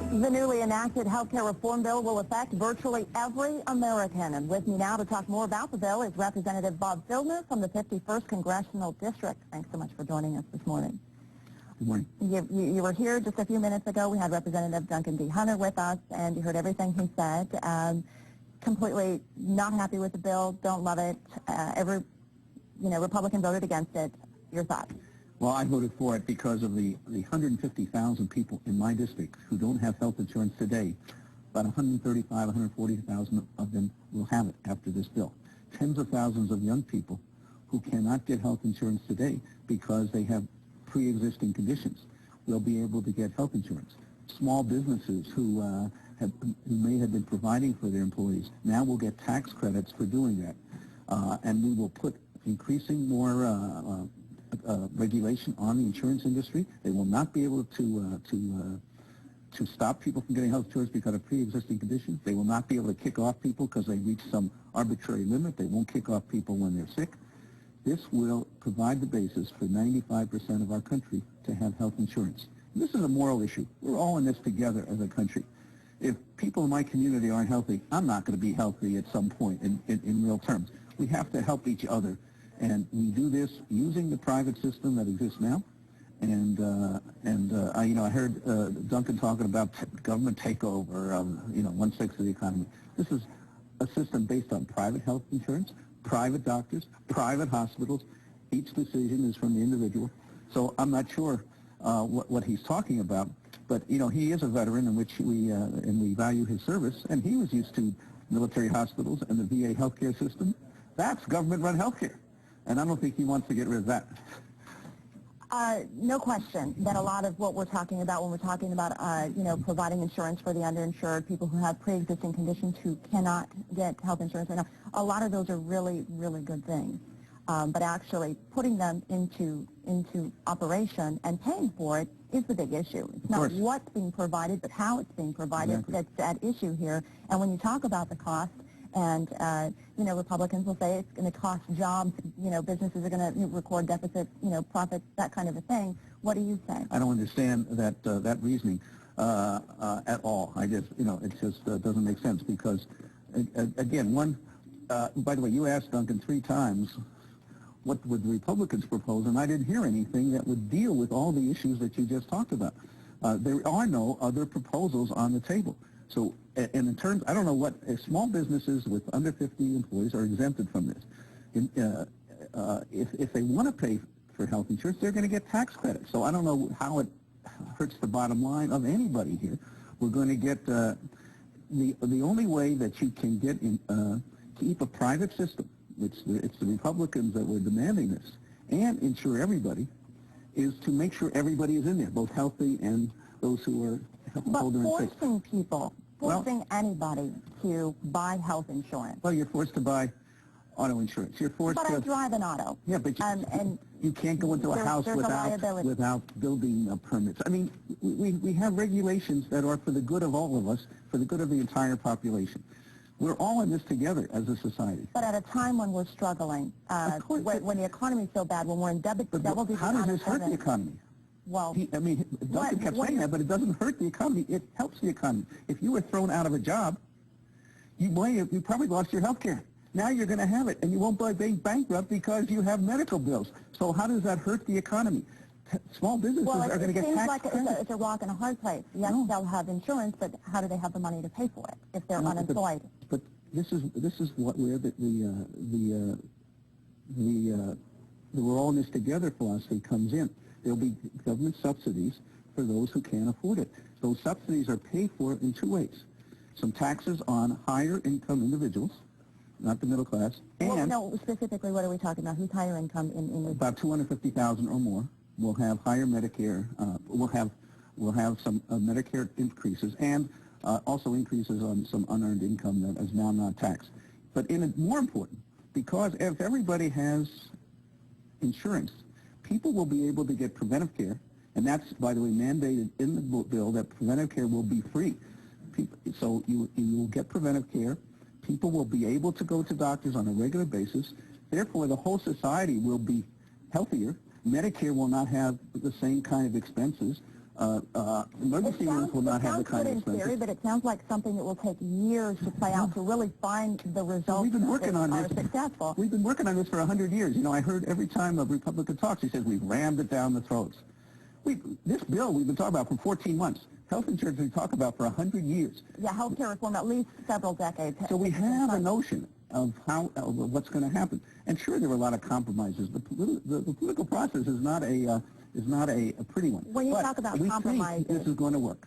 The newly enacted health care reform bill will affect virtually every American. And with me now to talk more about the bill is Representative Bob Filner from the 51st Congressional District. Thanks so much for joining us this morning. Good morning. You were here just a few minutes ago. We had Representative Duncan D. Hunter with us, and you heard everything he said. Completely not happy with the bill, don't love it. Every Republican voted against it. Your thoughts? Well, I voted for it because of the 150,000 people in my district who don't have health insurance today. About 135, 140,000 of them will have it after this bill. Tens of thousands of young people who cannot get health insurance today because they have pre-existing conditions will be able to get health insurance. Small businesses who may have been providing for their employees now will get tax credits for doing that. And we will put increasing more regulation on the insurance industry. They will not be able to stop people from getting health insurance because of pre-existing conditions. They will not be able to kick off people because they reach some arbitrary limit. They won't kick off people when they're sick. This will provide the basis for 95% of our country to have health insurance. And this is a moral issue. We're all in this together as a country. If people in my community aren't healthy, I'm not going to be healthy at some point in real terms. We have to help each other. And we do this using the private system that exists now. And I heard Duncan talking about government takeover of 1/6 of the economy. This is a system based on private health insurance, private doctors, private hospitals. Each decision is from the individual. So I'm not sure what he's talking about. But he is a veteran in which we value his service, and he was used to military hospitals and the VA healthcare system. That's government-run healthcare. And I don't think he wants to get rid of that. No question that a lot of what we're talking about when we're talking about, providing insurance for the underinsured, people who have pre-existing conditions who cannot get health insurance right now, a lot of those are really, really good things. But actually putting them into operation and paying for it is the big issue. It's not what's being provided, but how it's being provided that's at issue here. And when you talk about the cost, and, Republicans will say it's going to cost jobs, businesses are going to record deficits, profits, that kind of a thing. What do you say? I don't understand that reasoning at all. I just, it just doesn't make sense because, again, by the way, you asked Duncan 3 times what would the Republicans propose, and I didn't hear anything that would deal with all the issues that you just talked about. There are no other proposals on the table. So, and in terms, I don't know what small businesses with under 50 employees are exempted from this. If they want to pay for health insurance, they're going to get tax credits. So I don't know how it hurts the bottom line of anybody here. We're going to get the only way that you can get keep a private system, it's the Republicans that were demanding this, and insure everybody, is to make sure everybody is in there, both healthy and those who are older and sick. Forcing anybody to buy health insurance. Well, you're forced to buy auto insurance. You're forced to... But I drive an auto. Yeah, but you can't go into a house without building permits. I mean, we have regulations that are for the good of all of us, for the good of the entire population. We're all in this together as a society. But at a time when we're struggling, when the economy is so bad, when we're in double-digit unemployment... How does this hurt the economy? Well, Duncan kept saying that, but it doesn't hurt the economy. It helps the economy. If you were thrown out of a job, you probably lost your health care. Now you're going to have it, and you won't be bankrupt because you have medical bills. So how does that hurt the economy? Small businesses are going to get tax credit. Like it's a rock and a hard place. Yes, they'll have insurance, but how do they have the money to pay for it if they're unemployed? But this is where the we're all in this together philosophy comes in. There'll be government subsidies for those who can't afford it. Those subsidies are paid for in 2 ways. Some taxes on higher income individuals, not the middle class, and... No, specifically, what are we talking about? Who's higher income in about 250,000 or more will have higher Medicare, will have some Medicare increases, and also increases on some unearned income that is now not taxed. But more important, because if everybody has insurance, people will be able to get preventive care, and that's, by the way, mandated in the bill that preventive care will be free. So you will get preventive care. People will be able to go to doctors on a regular basis. Therefore, the whole society will be healthier. Medicare will not have the same kind of expenses. Emergency rooms will not have the kind of expenses. It sounds good in theory, but it sounds like something that will take years to play out to really find the results we've been working that on are this. successful. We've been working on this for 100 years. You know, I heard every time a Republican talks, he says we've rammed it down the throats. This bill we've been talking about for 14 months. Health insurance we talk about for 100 years. Yeah, healthcare reform at least several decades. So we have a notion of what's going to happen. And sure, there were a lot of compromises. The political process is not a pretty one. When you talk about compromises, this is going to work.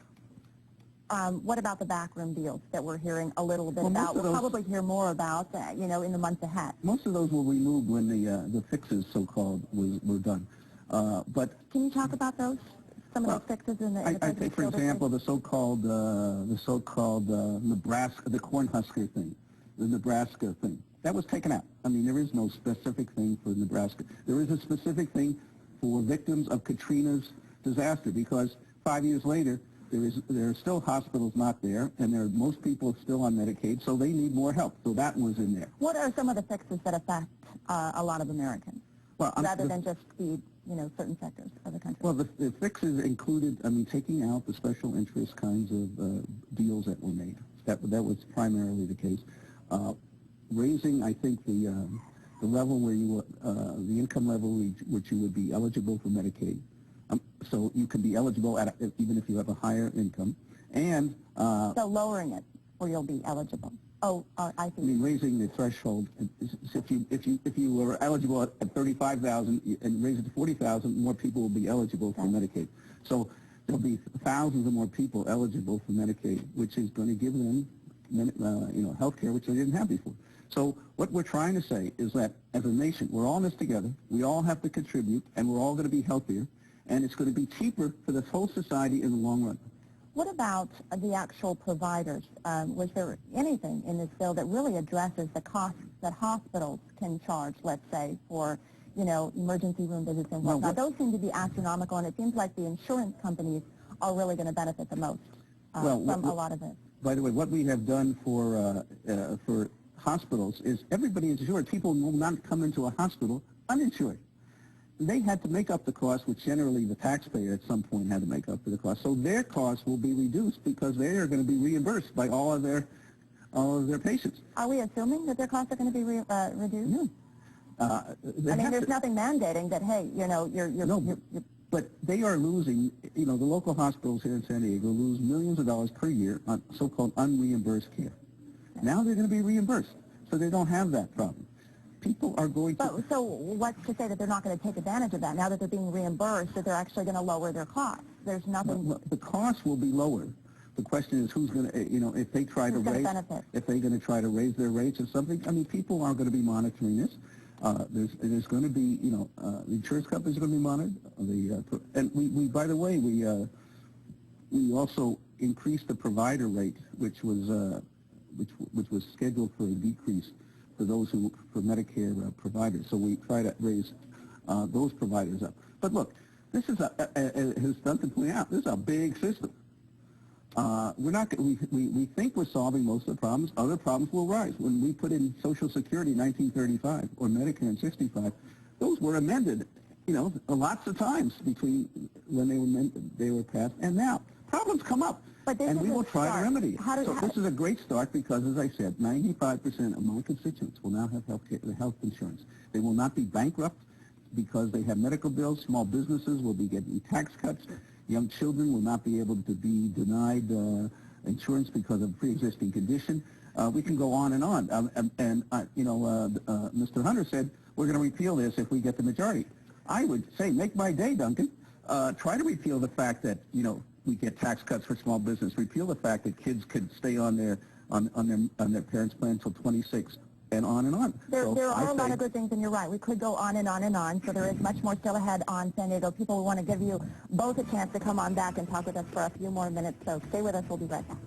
What about the backroom deals that we're hearing a little bit about? We'll probably hear more about, you know, in the months ahead. Most of those were removed when the fixes, so-called, were done. But can you talk about those? Some of those fixes in the I think, for example, the so-called Nebraska, the Cornhusker thing, the Nebraska thing. That was taken out. I mean, there is no specific thing for Nebraska. There is a specific thing for victims of Katrina's disaster, because 5 years later, there are still hospitals not there, and most people still on Medicaid, so they need more help. So that was in there. What are some of the fixes that affect a lot of Americans, rather than just the certain sectors of the country? Well, the fixes included, I mean, taking out the special interest kinds of deals that were made. That was primarily the case. Raising, I think, the level where the income level which you would be eligible for Medicaid. So you can be eligible even if you have a higher income, and so lowering it where you'll be eligible. Oh, I see. I mean, raising the threshold. If you were eligible at 35,000 and raise it to 40,000, more people will be eligible for Medicaid. So there'll be thousands of more people eligible for Medicaid, which is going to give them, health care which they didn't have before. So what we're trying to say is that as a nation, we're all in this together. We all have to contribute, and we're all going to be healthier, and it's going to be cheaper for the whole society in the long run. What about the actual providers? Was there anything in this bill that really addresses the costs that hospitals can charge, let's say, for, emergency room visits and whatnot? Those seem to be astronomical, and it seems like the insurance companies are really going to benefit the most from a lot of it. By the way, what we have done for hospitals is everybody is insured. People will not come into a hospital uninsured. They had to make up the cost, which generally the taxpayer at some point had to make up for the cost. So their costs will be reduced because they are going to be reimbursed by all of their patients. Are we assuming that their costs are going to be reduced? Yeah. I mean, there's nothing mandating that, hey, you're but they are losing, the local hospitals here in San Diego lose millions of dollars per year on so-called unreimbursed care. Okay. Now they're going to be reimbursed, so they don't have that problem. People are going to... So what's to say that they're not going to take advantage of that now that they're being reimbursed, that they're actually going to lower their costs? There's nothing... Well, the costs will be lower. The question is who's going to, if they try to raise... If they're going to try to raise their rates or something, I mean, people are going to be monitoring this. There's going to be, the insurance companies are going to be monitored. And we by the way, we also increased the provider rate, which was scheduled for a decrease for for Medicare providers. So we try to raise those providers up. But look, this is as Duncan pointed out, this is a big system. We think we're solving most of the problems. Other problems will rise. When we put in Social Security in 1935 or Medicare in 65, those were amended, lots of times between when they were passed and now. Problems come up. And we will try to remedy it. So this is a great start because, as I said, 95% of my constituents will now have health insurance. They will not be bankrupt because they have medical bills. Small businesses will be getting tax cuts. Young children will not be able to be denied insurance because of pre-existing condition. We can go on and on. Mr. Hunter said we're going to repeal this if we get the majority. I would say make my day, Duncan. Try to repeal the fact that we get tax cuts for small business. Repeal the fact that kids could stay on their parents' plan until 26, and on and on. There are a lot of good things, and you're right. We could go on and on and on. So there is much more still ahead on San Diego. People want to give you both a chance to come on back and talk with us for a few more minutes. So stay with us. We'll be right back.